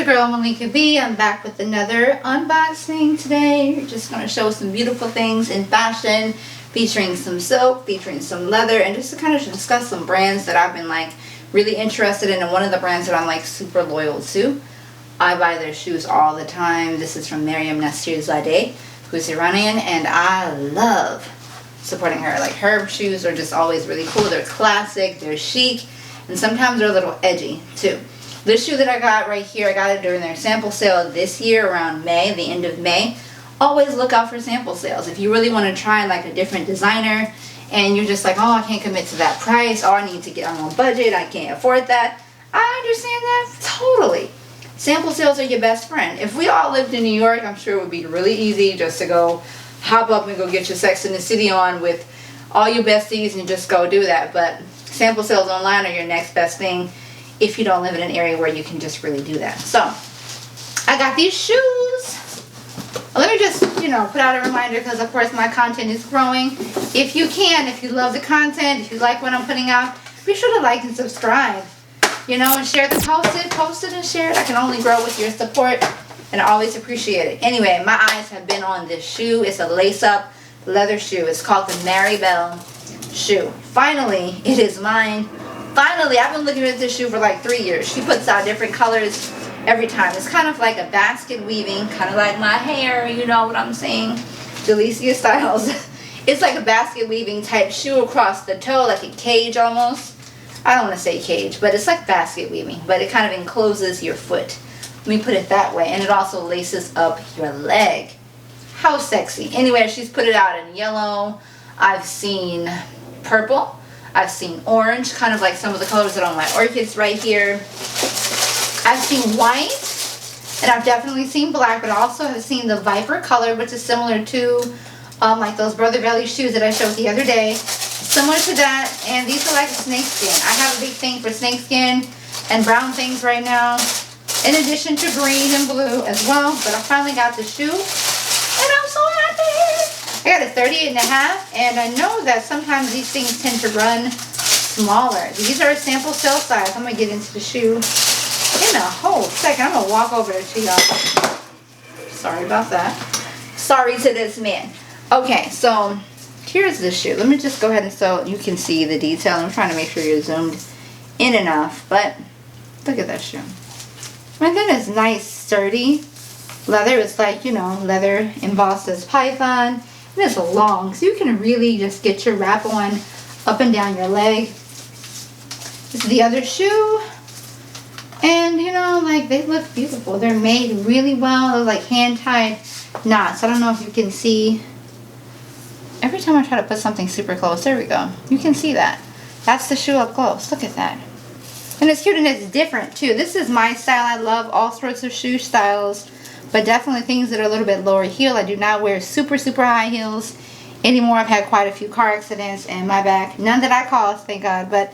your girl Malika B. I'm back with another unboxing today. We're just going to show some beautiful things in fashion, featuring some silk, featuring some leather, and just to kind of discuss some brands that I've been like really interested in, and one of the brands that I'm like super loyal to. I buy their shoes all the time. This is from Maryam Nassir Zadeh, who's Iranian, and I love supporting her. Like, her shoes are just always really cool. They're classic, they're chic, and sometimes they're a little edgy too. This shoe that I got right here, I got it during their sample sale this year around May, the end of May. Always look out for sample sales. If you really want to try like a different designer and you're just like, oh, I can't commit to that price, oh, I need to get on a budget, I can't afford that, I understand that totally. Sample sales are your best friend. If we all lived in New York, I'm sure it would be really easy just to go hop up and go get your Sex in the City on with all your besties and just go do that. But sample sales online are your next best thing if you don't live in an area where you can just really do that. So I got these shoes. Let me just, put out a reminder, because of course my content is growing. If you can, if you love the content, if you like what I'm putting out, be sure to like and subscribe. And share the post it and share it. I can only grow with your support, and I always appreciate it. Anyway, my eyes have been on this shoe. It's a lace-up leather shoe. It's called the Maribel shoe. Finally, it is mine. Finally, I've been looking at this shoe for like 3 years. She puts out different colors every time. It's kind of like a basket weaving, kind of like my hair, you know what I'm saying? Delicia Styles. It's like a basket weaving type shoe across the toe, like a cage almost. I don't want to say cage, but it's like basket weaving, but it kind of encloses your foot. Let me put it that way. And it also laces up your leg. How sexy. Anyway, she's put it out in yellow. I've seen purple. I've seen orange, kind of like some of the colors that are on my orchids right here. I've seen white, and I've definitely seen black, but I also have seen the Viper color, which is similar to like those Brother Belly shoes that I showed the other day. Similar to that, and these are like snakeskin. I have a big thing for snakeskin and brown things right now, in addition to green and blue as well. But I finally got the shoe, and I'm so happy. I got a 38.5, and I know that sometimes these things tend to run smaller. These are a sample sale size. I'm going to get into the shoe in a whole second. I'm going to walk over to y'all. Sorry about that. Sorry to this man. Okay, so here's the shoe. Let me just go ahead and so you can see the detail. I'm trying to make sure you're zoomed in enough, but look at that shoe. And then it's nice, sturdy leather. It's like, leather embossed as python. And it's long, so you can really just get your wrap on up and down your leg. This is the other shoe. And, like, they look beautiful. They're made really well. They're like hand-tied knots. I don't know if you can see. Every time I try to put something super close, there we go. You can see that. That's the shoe up close. Look at that. And it's cute, and it's different too. This is my style. I love all sorts of shoe styles, but definitely things that are a little bit lower heel. I do not wear super, super high heels anymore. I've had quite a few car accidents in my back. None that I caused, thank God. But,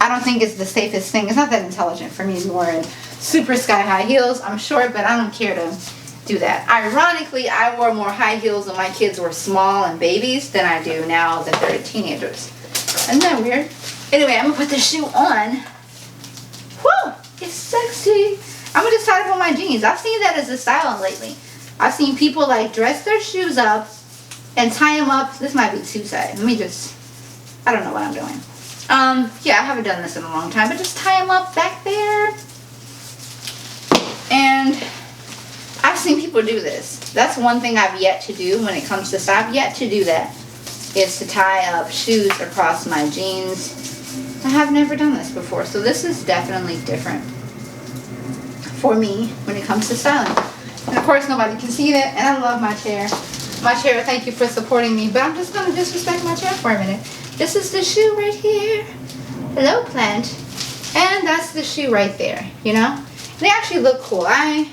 I don't think it's the safest thing. It's not that intelligent for me to be wearing super sky-high heels. I'm short, but I don't care to do that. Ironically, I wore more high heels when my kids were small and babies than I do now that they're teenagers. Isn't that weird? Anyway, I'm going to put this shoe on. Whew! It's sexy. I'm going to just tie it up on my jeans. I've seen that as a style lately. I've seen people like dress their shoes up and tie them up. This might be too tight. Let me just, I don't know what I'm doing. Yeah, I haven't done this in a long time, but just tie them up back there. And I've seen people do this. That's one thing I've yet to do when it comes to style. I've yet to do that, is to tie up shoes across my jeans. I have never done this before, so this is definitely different for me when it comes to styling. And of course, nobody can see that, and I love my chair. My chair, thank you for supporting me, but I'm just going to disrespect my chair for a minute. This is the shoe right here. Hello, plant. And that's the shoe right there, They actually look cool. I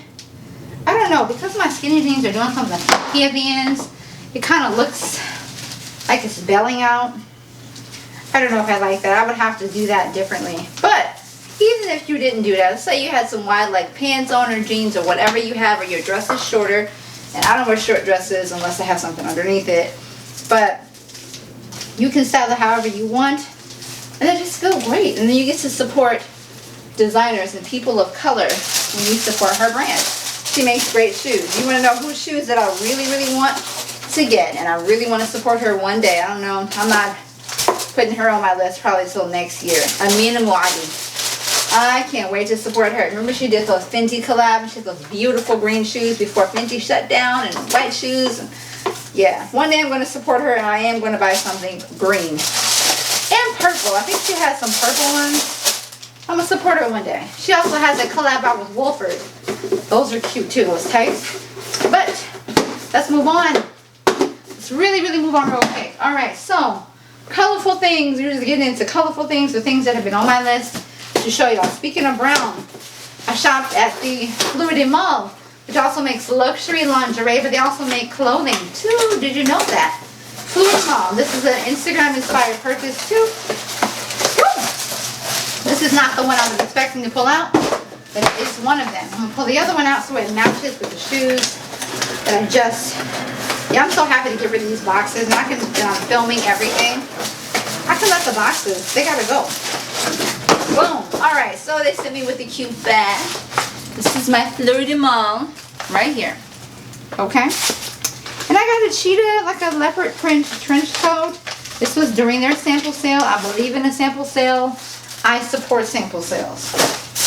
don't know, because my skinny jeans are doing something funky at the ends, it kind of looks like it's belling out. I don't know if I like that. I would have to do that differently. But even if you didn't do that, let's say you had some wide leg pants on or jeans or whatever you have, or your dress is shorter, and I don't wear short dresses unless I have something underneath it, but you can style it however you want, and they just feel great. And then you get to support designers and people of color when you support her brand. She makes great shoes. You want to know whose shoes that I really, really want to get, and I really want to support her one day. I don't know. I'm not putting her on my list probably till next year. Amina Muadi. I can't wait to support her. Remember she did those Fenty collabs? She had those beautiful green shoes before Fenty shut down, and white shoes. And yeah, one day I'm going to support her, and I am going to buy something green. And purple. I think she has some purple ones. I'm going to support her one day. She also has a collab out with Wolford. Those are cute too, those tights. But let's move on. Let's really, really move on real quick. Alright, so colorful things. We're just getting into colorful things, the things that have been on my list to show y'all. Speaking of brown, I shopped at the Fleur Mall, which also makes luxury lingerie, but they also make clothing too. Did you know that? Fleur Mall. This is an Instagram inspired purchase too. Woo! This is not the one I was expecting to pull out, but it's one of them. I'm going to pull the other one out so it matches with the shoes that I just... Yeah, I'm so happy to get rid of these boxes. Now I can, filming everything. I can let the boxes, they gotta go. Boom. Alright, so they sent me with a cute bag. This is my Fleur de Mal right here. Okay? And I got a cheetah, like a leopard print trench coat. This was during their sample sale. I believe in a sample sale. I support sample sales.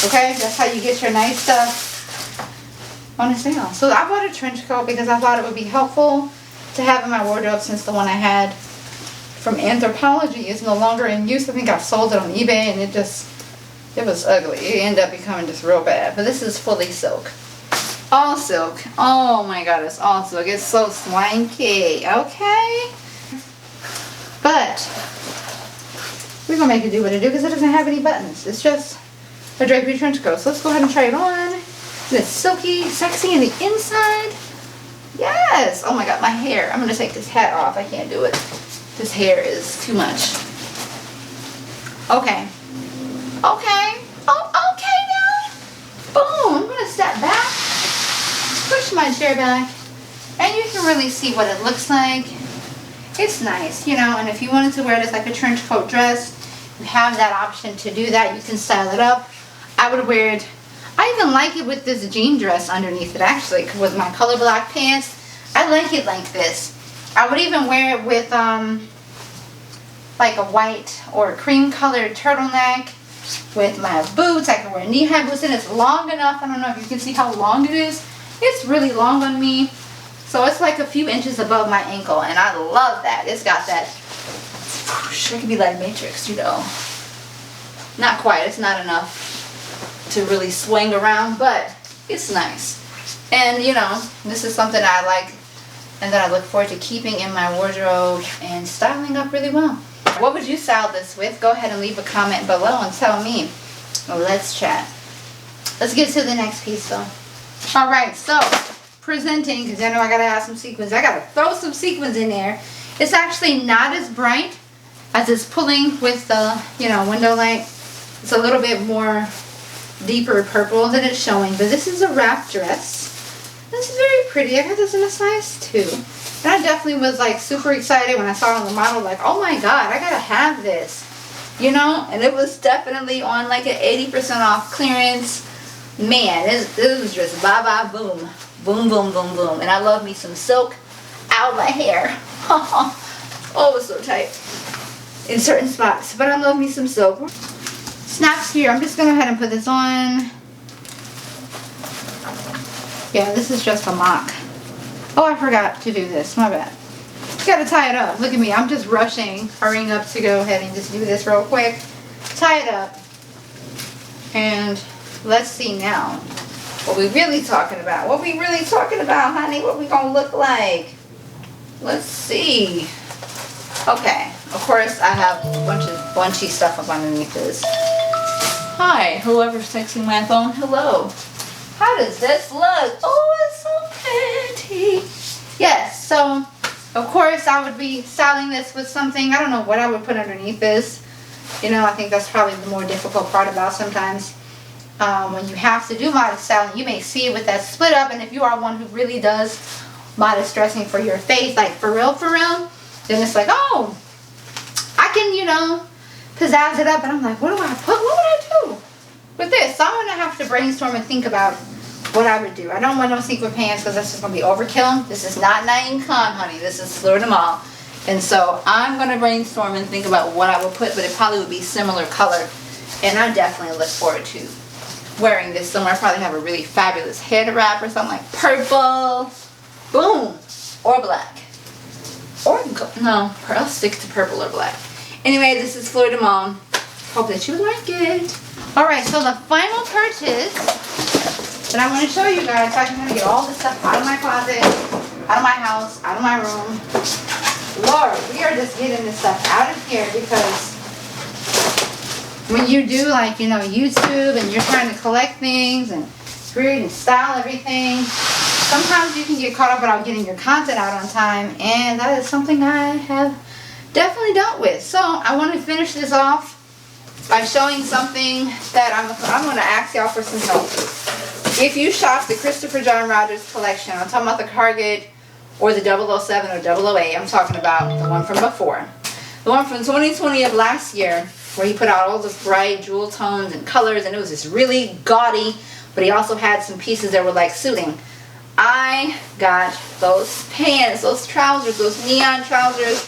Okay? That's how you get your nice stuff on a sale. So I bought a trench coat because I thought it would be helpful to have in my wardrobe since the one I had from Anthropology is no longer in use. I think I sold it on eBay and it was ugly. It ended up becoming just real bad. But this is fully silk. All silk. Oh my god, it's all silk. It's so swanky. Okay? But we're going to make it do what it do because it doesn't have any buttons. It's just a drapey trench coat. So let's go ahead and try it on. It's silky, sexy in the inside. Yes. Oh my god, my hair. I'm going to take this hat off. I can't do it. This hair is too much. Okay. Okay. Oh, okay now. Boom. I'm going to step back. Push my chair back. And you can really see what it looks like. It's nice, you know, and if you wanted to wear this like a trench coat dress, you have that option to do that. You can style it up. I would wear it. I even like it with this jean dress underneath it, actually, with my color black pants. I like it like this. I would even wear it with like a white or cream colored turtleneck with my boots. I can wear knee-high boots and it's long enough. I don't know if you can see how long it is. It's really long on me. So it's like a few inches above my ankle and I love that. It's got that, it could be like Matrix, you know. Not quite, it's not enough to really swing around, but it's nice. And you know, this is something I like and that I look forward to keeping in my wardrobe and styling up really well. What would you style this with? Go ahead and leave a comment below and tell me. Well, let's chat. Let's get to the next piece though. Alright, so presenting, because I know I gotta have some sequins. I gotta throw some sequins in there. It's actually not as bright as it's pulling with the, you know, window light. It's a little bit more deeper purple than it's showing, but this is a wrap dress. This is very pretty. I got this in a size 2. And I definitely was like super excited when I saw it on the model, like, oh my god, I gotta have this. You know? And it was definitely on like an 80% off clearance. Man, this was just bye bye boom. Boom, boom, boom, boom. And I love me some silk out my hair. Oh, it's so tight in certain spots. But I love me some silk. Snaps here. I'm just going to go ahead and put this on. Yeah, this is just a mock. Oh, I forgot to do this. My bad. Got to tie it up. Look at me. I'm just rushing, hurrying up to go ahead and just do this real quick. Tie it up. And let's see now what we really talking about. What we really talking about, honey? What we gonna look like? Let's see. Okay. Of course, I have a bunch of bunchy stuff up underneath this. Hi, whoever's texting my phone. Hello. How does this look? Oh, it's so pretty. Yes, so of course I would be styling this with something. I don't know what I would put underneath this. You know, I think that's probably the more difficult part about sometimes. When you have to do modest styling, you may see it with that split up, and if you are one who really does modest dressing for your face, like for real, then it's like, oh, I can, you know, pizzazz it up, and I'm like, what do I put? What would I do? with this. So I'm going to have to brainstorm and think about what I would do. I don't want no sequin pants because that's just going to be overkill. This is not Naeem Khan, honey. This is Fleur de Mal. And so I'm going to brainstorm and think about what I would put, but it probably would be similar color. And I definitely look forward to wearing this somewhere. I probably have a really fabulous head wrap or something like purple. Boom. Or black. Or, no, I'll stick to purple or black. Anyway, this is Fleur de Mal. Hope that you like it. Alright, so the final purchase that I want to show you guys, so I can kind of get all this stuff out of my closet, out of my house, out of my room. Lord, we are just getting this stuff out of here because when you do like, you know, YouTube and you're trying to collect things and create and style everything, sometimes you can get caught up without getting your content out on time, and that is something I have definitely dealt with. So I want to finish this off by showing something that I'm going to ask y'all for some help. If you shop the Christopher John Rogers collection, I'm talking about the Target or the 007 or 008, I'm talking about the one from before. The one from 2020 of last year, where he put out all those bright jewel tones and colors, and it was just really gaudy, but he also had some pieces that were like suiting. I got those pants, those trousers, those neon trousers,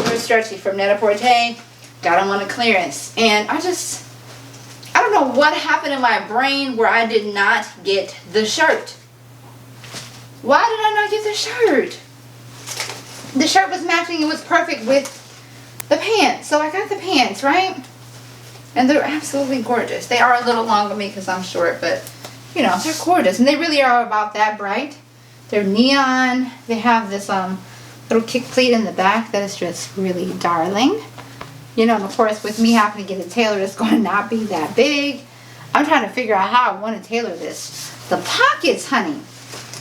very stretchy, from Net-a-Porter. Got them on a clearance, and I don't know what happened in my brain where I did not get the shirt. Why did I not get the shirt? The shirt was matching, it was perfect with the pants. So I got the pants, right? And they're absolutely gorgeous. They are a little long on me because I'm short, but you know, they're gorgeous. And they really are about that bright. They're neon. They have this little kick pleat in the back that is just really darling. You know, and of course, with me having to get a tailor, it's going to not be that big. I'm trying to figure out how I want to tailor this. The pockets, honey.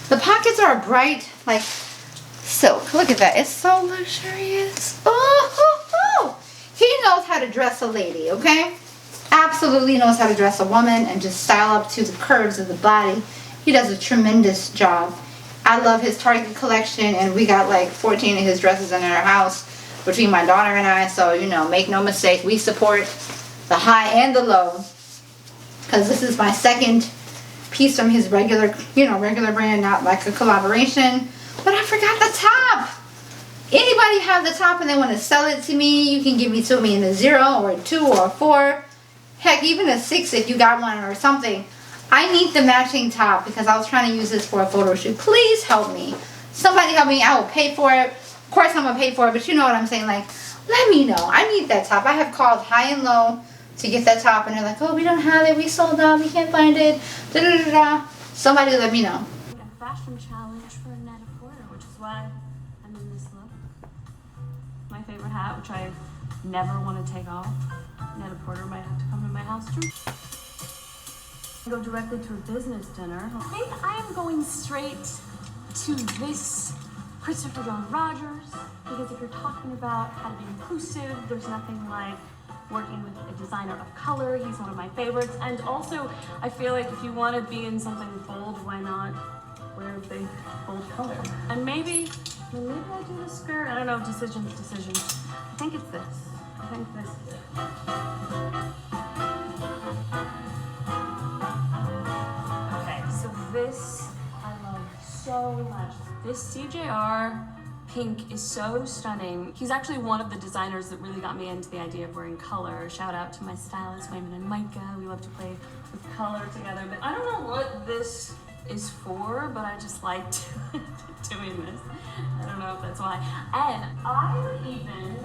The pockets are bright, like silk. Look at that. It's so luxurious. Oh. He knows how to dress a lady, okay? Absolutely knows how to dress a woman and just style up to the curves of the body. He does a tremendous job. I love his Target collection, and we got like 14 of his dresses in our house between my daughter and I. So, you know, make no mistake, we support the high and the low, because this is my second piece from his regular brand, not like a collaboration. But I forgot the top. Anybody have the top and they want to sell it to me, you can give it to me in a 0 or a 2 or a 4. Heck, even a 6 if you got one or something. I need the matching top because I was trying to use this for a photo shoot. Please help me. Somebody help me. I will pay for it. Of course I'm going to pay for it, but you know what I'm saying. Like, let me know. I need that top. I have called high and low to get that top, and they're like, oh, we don't have it. We sold out. We can't find it. Da, da, da, da. Somebody let me know. A fashion challenge for Net-a-Porter, which is why I'm in this look. My favorite hat, which I never want to take off. Net-a-Porter might have to come to my house too. Go directly to a business dinner. I think I am going straight to this Christopher John Rogers, because if you're talking about how to be inclusive, there's nothing like working with a designer of color. He's one of my favorites. And also, I feel like if you want to be in something bold, why not wear a big, bold color? And maybe I do the skirt. I don't know, decisions. I think it's this. I think this is it. Okay, so this I love so much. This CJR pink is so stunning. He's actually one of the designers that really got me into the idea of wearing color. Shout out to my stylist, Wayman and Micah. We love to play with color together. But I don't know what this is for, but I just like doing this. I don't know if that's why. And I would even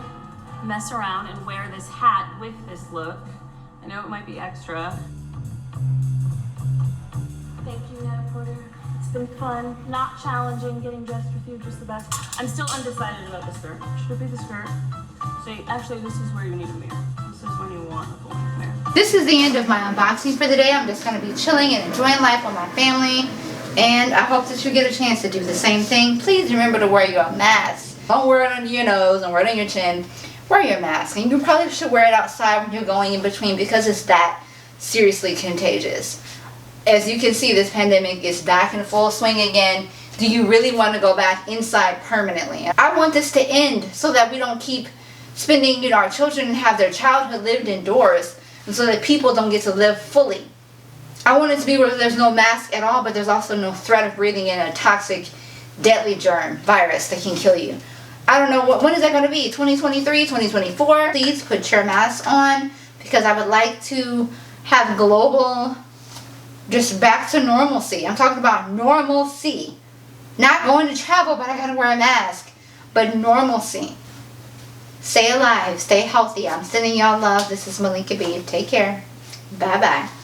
mess around and wear this hat with this look. I know it might be extra. Thank you, Net-a-Porter. It's been fun, not challenging, getting dressed with you, just the best. I'm still undecided about the skirt. Should it be the skirt? See, actually, this is where you need a mirror. This is when you want a full mirror. This is the end of my unboxing for the day. I'm just going to be chilling and enjoying life with my family. And I hope that you get a chance to do the same thing. Please remember to wear your mask. Don't wear it under your nose and wear it on your chin. Wear your mask. And you probably should wear it outside when you're going in between, because it's that seriously contagious. As you can see, this pandemic is back in full swing again. Do you really want to go back inside permanently? I want this to end so that we don't keep spending, our children have their childhood lived indoors, and so that people don't get to live fully I want it to be where there's no mask at all, but there's also no threat of breathing in a toxic, deadly germ, virus that can kill you. I don't know, when is that going to be? 2023, 2024? Please put your mask on, because I would like to have global, just back to normalcy. I'm talking about normalcy. Not going to travel, but I got to wear a mask. But normalcy. Stay alive. Stay healthy. I'm sending y'all love. This is Malika B. Take care. Bye-bye.